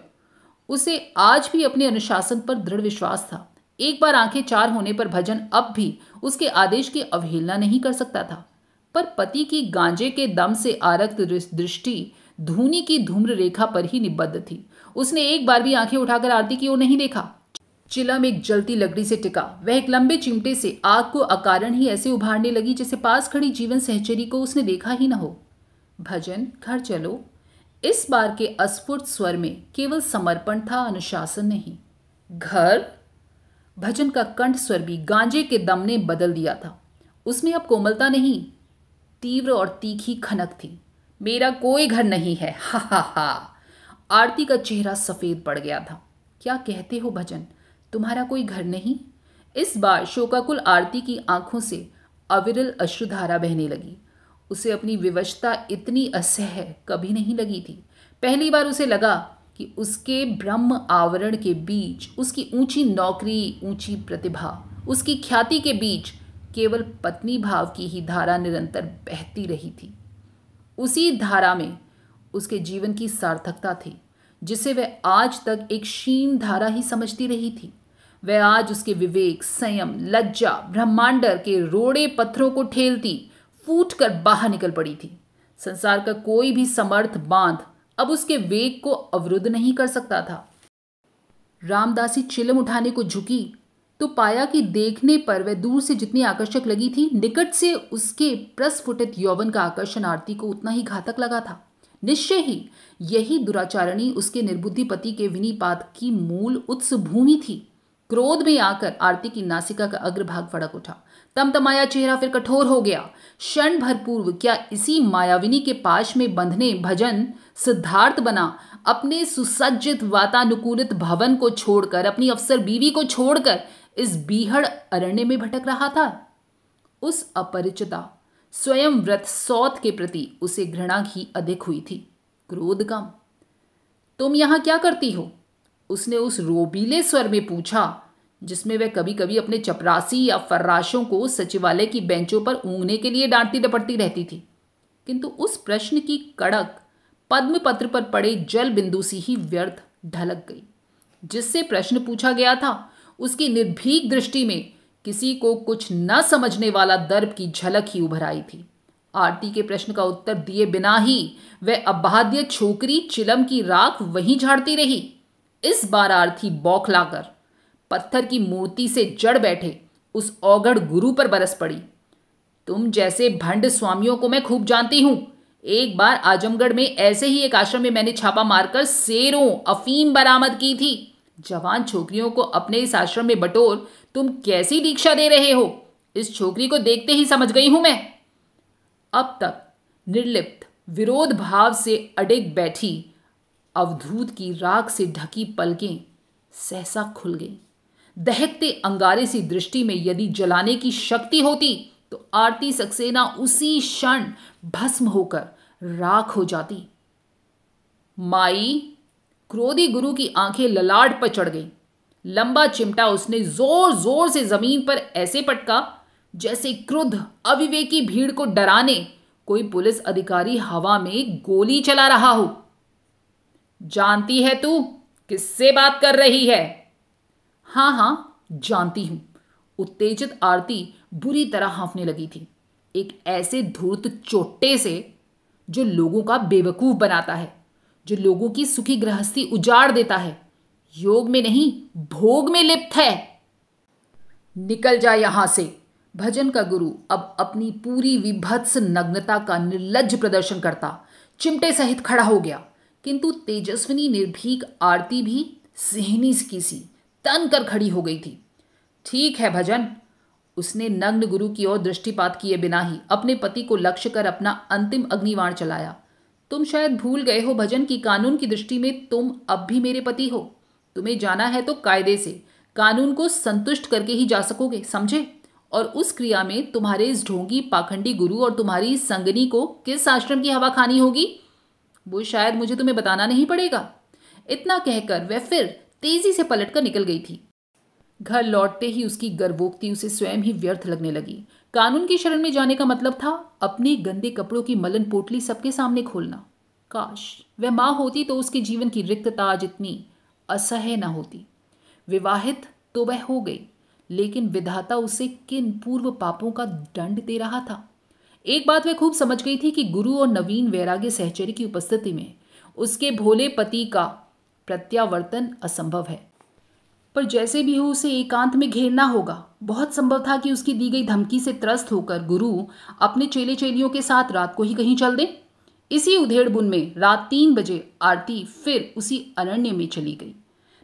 उसे आज भी अपने अनुशासन पर दृढ़ विश्वास था। एक बार आंखें चार होने पर भजन अब भी उसके आदेश की अवहेलना नहीं कर सकता था। पर पति की गांजे के दम से आरक्त दृष्टि धूनी की धूम्र रेखा पर ही निबद्ध थी। उसने एक बार भी आंखें उठाकर आरती की ओर नहीं देखा। चिलम एक जलती लकड़ी से टिका। वह एक लंबे चिमटे से आग को अकारण ही ऐसे उभारने लगी जैसे पास खड़ी जीवन सहचरी को उसने देखा ही न हो। भजन, घर चलो। इस बार के अस्फुट स्वर में केवल समर्पण था, अनुशासन नहीं। घर? भजन का कंठ स्वर भी गांजे के दम ने बदल दिया था। उसमें अब कोमलता नहीं, तीव्र और तीखी खनक थी। मेरा कोई घर नहीं है, हा हा हा। आरती का चेहरा सफेद पड़ गया था। क्या कहते हो भजन, तुम्हारा कोई घर नहीं? इस बार शोकाकुल आरती की आंखों से अविरल अश्रुधारा बहने लगी। उसे अपनी विवशता इतनी असह्य कभी नहीं लगी थी। पहली बार उसे लगा कि उसके ब्रह्म आवरण के बीच उसकी ऊंची नौकरी, ऊंची प्रतिभा, उसकी ख्याति के बीच केवल पत्नी भाव की ही धारा निरंतर बहती रही थी। उसी धारा में उसके जीवन की सार्थकता थी, जिसे वह आज तक एक क्षीण धारा ही समझती रही थी। वह आज उसके विवेक, संयम, लज्जा, ब्रह्मांडर के रोड़े पत्थरों को ठेलती फूट कर बाहर निकल पड़ी थी। संसार का कोई भी समर्थ बांध अब उसके वेग को अवरुद्ध नहीं कर सकता था। रामदासी चिलम उठाने को झुकी तो पाया कि देखने पर वह दूर से जितनी आकर्षक लगी थी, निकट से उसके प्रस्फुटित यौवन का आकर्षण आरती को उतना ही घातक लगा था। निश्चय ही यही दुराचारणी उसके निर्बुद्धि पति के विनिपात की मूल उत्स भूमि थी। क्रोध में आकर आरती की नासिका का अग्रभाग फड़क उठा। तमतमाया चेहरा फिर कठोर हो गया। क्षण भर पूर्व क्या इसी मायाविनी के पाश में बंधने भजन सिद्धार्थ बना अपने सुसज्जित वातानुकूलित भवन को छोड़कर, अपनी अफसर बीवी को छोड़कर इस बीहड़ अरण्य में भटक रहा था? उस अपरिचिता स्वयं व्रत सौत के प्रति उसे घृणा ही अधिक हुई थी, क्रोध कम। तुम यहां क्या करती हो? उसने उस रोबीले स्वर में पूछा जिसमें वह कभी कभी अपने चपरासी या फर्राशों को सचिवालय की बेंचों पर ऊँगने के लिए डांटती डपटती रहती थी। किंतु उस प्रश्न की कड़क पद्म पत्र पर पड़े जल बिंदु सी ही व्यर्थ ढलक गई। जिससे प्रश्न पूछा गया था उसकी निर्भीक दृष्टि में किसी को कुछ न समझने वाला दर्प की झलक ही उभर आई थी। आरती के प्रश्न का उत्तर दिए बिना ही वह अबाध्य छोकरी चिलम की राख वहीं झाड़ती रही। इस बार आरती बौखलाकर पत्थर की मूर्ति से जड़ बैठे उस औगड़ गुरु पर बरस पड़ी। तुम जैसे भंड स्वामियों को मैं खूब जानती हूं। एक बार आजमगढ़ में ऐसे ही एक आश्रम में मैंने छापा मारकर सेरों अफीम बरामद की थी। जवान छोकरियों को अपने इस आश्रम में बटोर तुम कैसी दीक्षा दे रहे हो, इस छोकरी को देखते ही समझ गई हूं मैं। अब तक निर्लिप्त विरोध भाव से अडिग बैठी अवधूत की राख से ढकी पलकें सहसा खुल गई। दहकते अंगारे सी दृष्टि में यदि जलाने की शक्ति होती तो आरती सक्सेना उसी क्षण भस्म होकर राख हो जाती। माई, क्रोधी गुरु की आंखें ललाट पर चढ़ गई। लंबा चिमटा उसने जोर जोर से जमीन पर ऐसे पटका जैसे क्रुद्ध अविवेकी भीड़ को डराने कोई पुलिस अधिकारी हवा में गोली चला रहा हो। जानती है तू किससे बात कर रही है? हां हां जानती हूं। उत्तेजित आरती बुरी तरह हाँफने लगी थी। एक ऐसे धूर्त चोट्टे से जो लोगों का बेवकूफ बनाता है, जो लोगों की सुखी गृहस्थी उजाड़ देता है, योग में नहीं भोग में लिप्त है। निकल जा यहां से। भजन का गुरु अब अपनी पूरी विभत्स नग्नता का निर्लज्ज प्रदर्शन करता चिमटे सहित खड़ा हो गया। किंतु तेजस्विनी निर्भीक आरती भी सिहनी की सी तन कर खड़ी हो गई थी। ठीक है भजन, उसने नग्न गुरु की ओर दृष्टिपात किए बिना ही अपने पति को लक्ष्य कर अपना अंतिम अग्निबाण चलाया। तुम शायद भूल गए हो भजन की कानून की दृष्टि में तुम अब भी मेरे पति हो। तुम्हें जाना है तो कायदे से, कानून को संतुष्ट करके ही जा सकोगे, समझे? और उस क्रिया में तुम्हारे इस ढोंगी पाखंडी गुरु और तुम्हारी संगनी को किस आश्रम की हवा खानी होगी वो शायद मुझे तुम्हें बताना नहीं पड़ेगा। इतना कहकर वह फिर तेजी से पलटकर निकल गई थी। घर लौटते ही उसकी गर्वोक्ति उसे स्वयं ही व्यर्थ लगने लगी। कानून की शरण में जाने का मतलब था अपने गंदे कपड़ों की मलन पोटली सबके सामने खोलना। काश वह माँ होती तो उसके जीवन की रिक्तता आज इतनी असह्य न होती। विवाहित तो वह हो गई, लेकिन विधाता उसे किन पूर्व पापों का दंड दे रहा था? एक बात वह खूब समझ गई थी कि गुरु और नवीन वैराग्य सहचरी की उपस्थिति में उसके भोले पति का प्रत्यावर्तन असंभव है। पर जैसे भी हो उसे एकांत में घेरना होगा। बहुत संभव था कि उसकी दी गई धमकी से त्रस्त होकर गुरु अपने चेले चेलियों के साथ रात को ही कहीं चल दे। इसी उधेड़ बुन में रात 3 बजे आरती फिर उसी अरण्य में चली गई।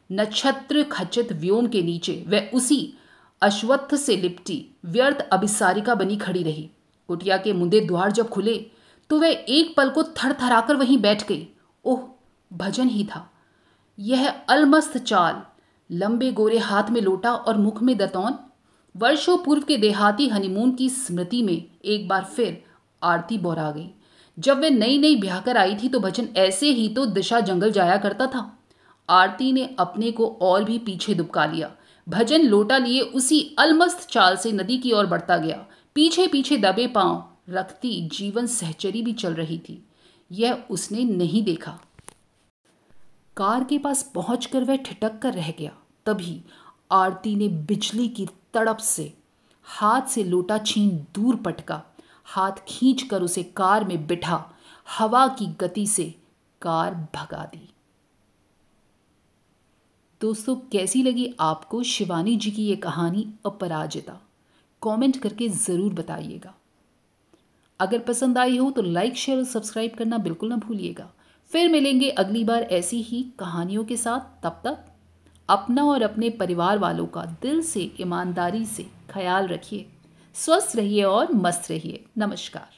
नक्षत्र खचित व्योम के नीचे वह उसी अश्वत्थ से लिपटी व्यर्थ अभिसारिका बनी खड़ी रही। कुटिया के मुंदे द्वार जब खुले तो वह एक पल को थरथराकर वहीं बैठ गई। ओह, भजन ही था यह अलमस्त चाल, लंबे गोरे हाथ में लोटा और मुख में दतौन। वर्षों पूर्व के देहाती हनीमून की स्मृति में एक बार फिर आरती बोरा गई। जब वे नई नई ब्याह कर आई थी तो भजन ऐसे ही तो दिशा जंगल जाया करता था। आरती ने अपने को और भी पीछे दुबका लिया। भजन लोटा लिए उसी अलमस्त चाल से नदी की ओर बढ़ता गया। पीछे पीछे दबे पांव रखती जीवन सहचरी भी चल रही थी। यह उसने नहीं देखा। कार के पास पहुंचकर वह ठिठक कर रह गया। तभी आरती ने बिजली की तड़प से हाथ से लोटा छीन दूर पटका। हाथ खींचकर उसे कार में बिठा हवा की गति से कार भगा दी। दोस्तों, कैसी लगी आपको शिवानी जी की ये कहानी अपराजिता? कमेंट करके ज़रूर बताइएगा। अगर पसंद आई हो तो लाइक, शेयर और सब्सक्राइब करना बिल्कुल ना भूलिएगा। फिर मिलेंगे अगली बार ऐसी ही कहानियों के साथ। तब तक अपना और अपने परिवार वालों का दिल से ईमानदारी से ख्याल रखिए। स्वस्थ रहिए और मस्त रहिए। नमस्कार।